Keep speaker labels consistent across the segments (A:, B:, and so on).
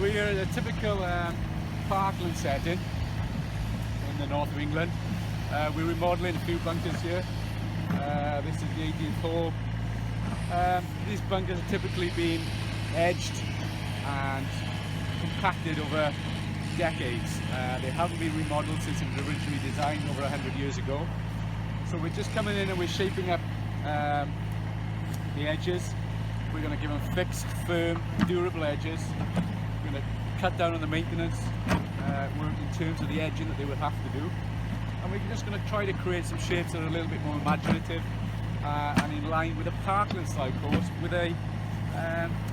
A: So we're at a typical parkland setting in the north of England. We're remodelling a few bunkers here. This is the 18th hole. These bunkers have typically been edged and compacted over decades. They haven't been remodeled since it was originally designed over 100 years ago. So we're just coming in and we're shaping up the edges. We're going to give them fixed, firm, durable edges. We're going to cut down on the maintenance work in terms of the edging that they would have to do. And we're just going to try to create some shapes that are a little bit more imaginative and in line with a parkland style course with a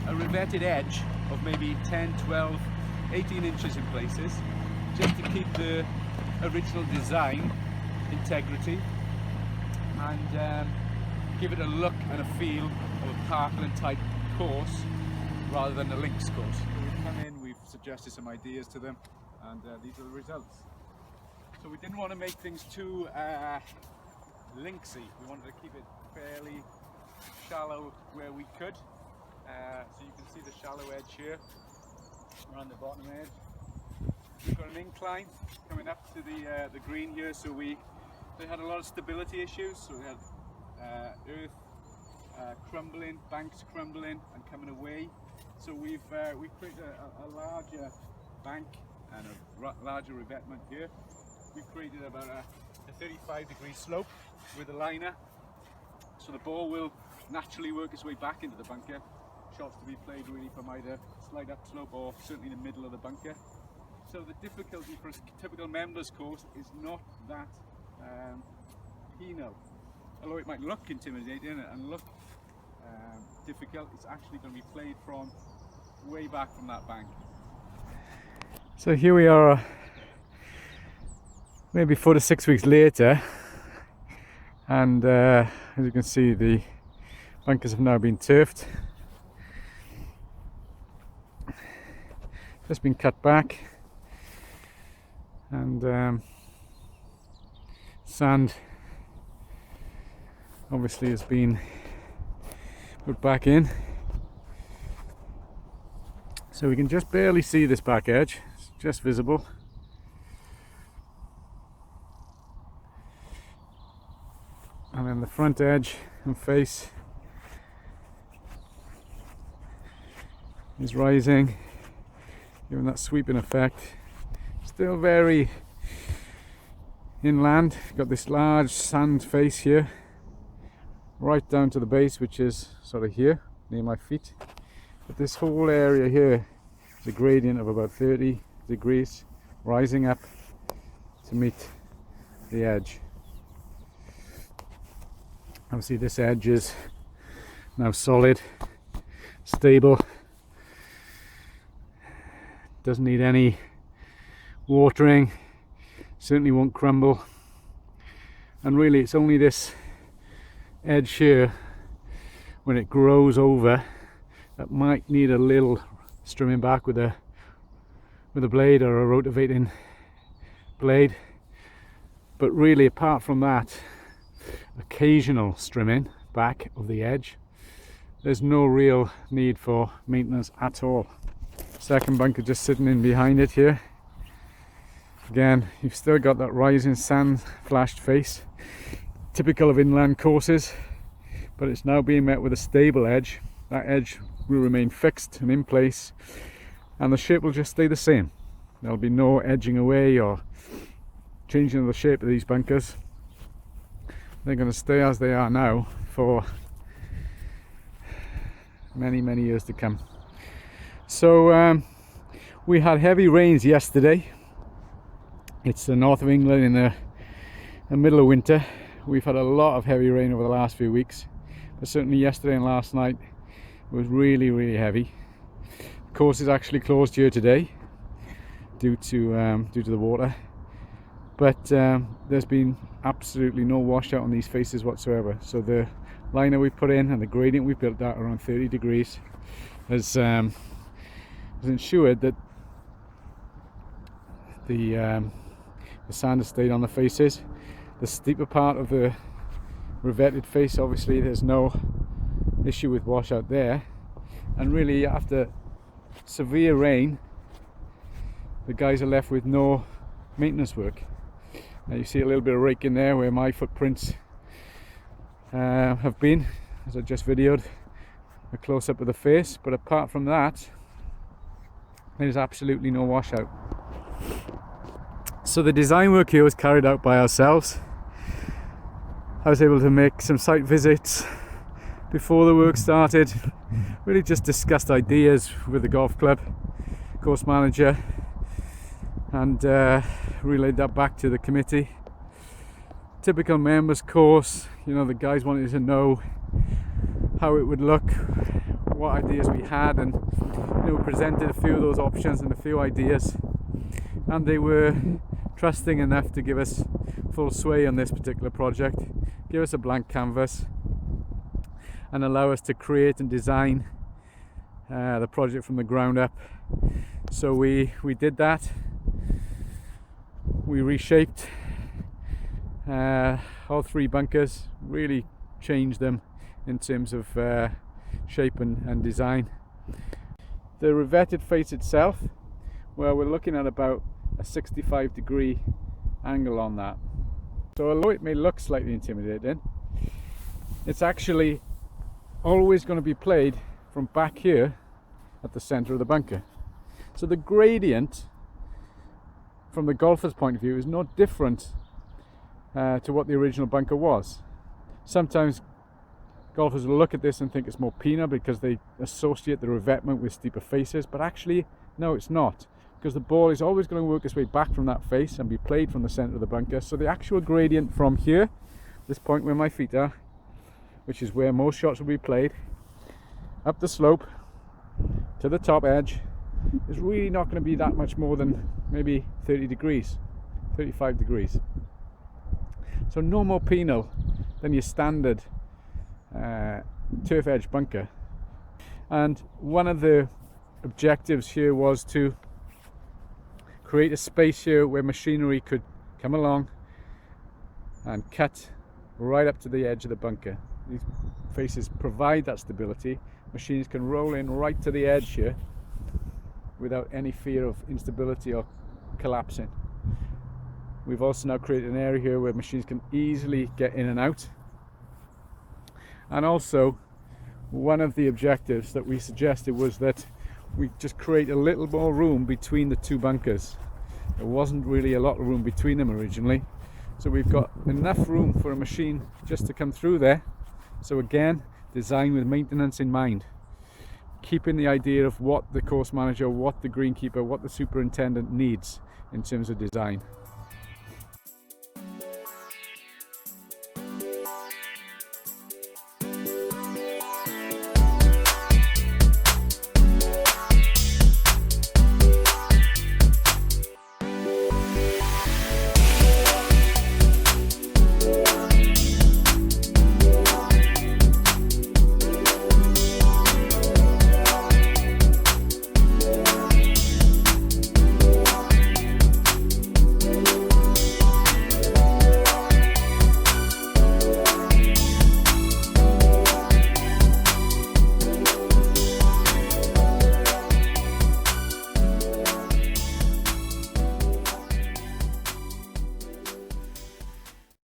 A: revetted edge of maybe 10, 12, 18 inches in places, just to keep the original design integrity and give it a look and a feel of a parkland type course rather than a links course. So we've come in, we've suggested some ideas to them, and these are the results. So we didn't want to make things too linksy. We wanted to keep it fairly shallow where we could. So you can see the shallow edge here around the bottom edge. We've got an incline coming up to the green here, so they had a lot of stability issues. So we had earth crumbling, banks crumbling and coming away. So we've created a larger bank and a larger revetment here. We've created about a 35-degree slope with a liner, so the ball will naturally work its way back into the bunker. Shots to be played really from either slight up slope or certainly in the middle of the bunker. So the difficulty for a typical members course is not that penal. Although it might look intimidating and look difficult, it's actually going to be played from way back from that bank.
B: So here we are, maybe 4 to 6 weeks later, and as you can see, the bunkers have now been turfed. Just been cut back, and sand obviously has been put back in, so we can just barely see this back edge. It's just visible. And then the front edge and face is rising, giving that sweeping effect. Still very inland. Got this large sand face here, right down to the base, which is sort of here near my feet. But this whole area here is a gradient of about 30 degrees, rising up to meet the edge. Obviously this edge is now solid, stable, doesn't need any watering, certainly won't crumble, and really it's only this edge here when it grows over that might need a little strimming back with a blade or a rotivating blade. But really, apart from that occasional strimming back of the edge, there's no real need for maintenance at all. Second bunker just sitting in behind it here. Again, you've still got that rising sand flashed face, typical of inland courses, but it's now being met with a stable edge. That edge will remain fixed and in place, and the shape will just stay the same. There'll be no edging away or changing the shape of these bunkers. They're going to stay as they are now for many, many years to come. So we had heavy rains yesterday. It's the north of England in the middle of winter. We've had a lot of heavy rain over the last few weeks, but certainly yesterday and last night was really, really heavy. The course is actually closed here today due to the water, but there's been absolutely no washout on these faces whatsoever. So the liner we put in and the gradient we've built out around 30 degrees has ensured that the sand has stayed on the faces. The steeper part of the revetted face, obviously there's no issue with washout there, and really after severe rain the guys are left with no maintenance work. Now you see a little bit of rake in there where my footprints have been, as I just videoed a close-up of the face, but apart from that there's absolutely no washout. So the design work here was carried out by ourselves. I was able to make some site visits before the work started, really just discussed ideas with the golf club course manager and relayed that back to the committee. Typical members course, you know, the guys wanted to know how it would look, what ideas we had, and you know, we presented a few of those options and a few ideas, and they were trusting enough to give us full sway on this particular project, give us a blank canvas and allow us to create and design the project from the ground up. So we did that. We reshaped all 3 bunkers, really changed them in terms of shape and design. The revetted face itself, well, we're looking at about a 65-degree angle on that. So although it may look slightly intimidating, it's actually always going to be played from back here at the center of the bunker. So the gradient from the golfer's point of view is no different to what the original bunker was. Sometimes golfers will look at this and think it's more penal because they associate the revetment with steeper faces, but actually no, it's not, because the ball is always going to work its way back from that face and be played from the center of the bunker. So the actual gradient from here, this point where my feet are, which is where most shots will be played, up the slope to the top edge, is really not going to be that much more than maybe 30 degrees, 35 degrees. So no more penal than your standard turf edge bunker. And one of the objectives here was to create a space here where machinery could come along and cut right up to the edge of the bunker. These faces provide that stability. Machines can roll in right to the edge here without any fear of instability or collapsing. We've also now created an area here where machines can easily get in and out. And also, one of the objectives that we suggested was that we just create a little more room between the 2 bunkers. There wasn't really a lot of room between them originally, so we've got enough room for a machine just to come through there. So again, design with maintenance in mind, keeping the idea of what the course manager, what the greenkeeper, what the superintendent needs in terms of design.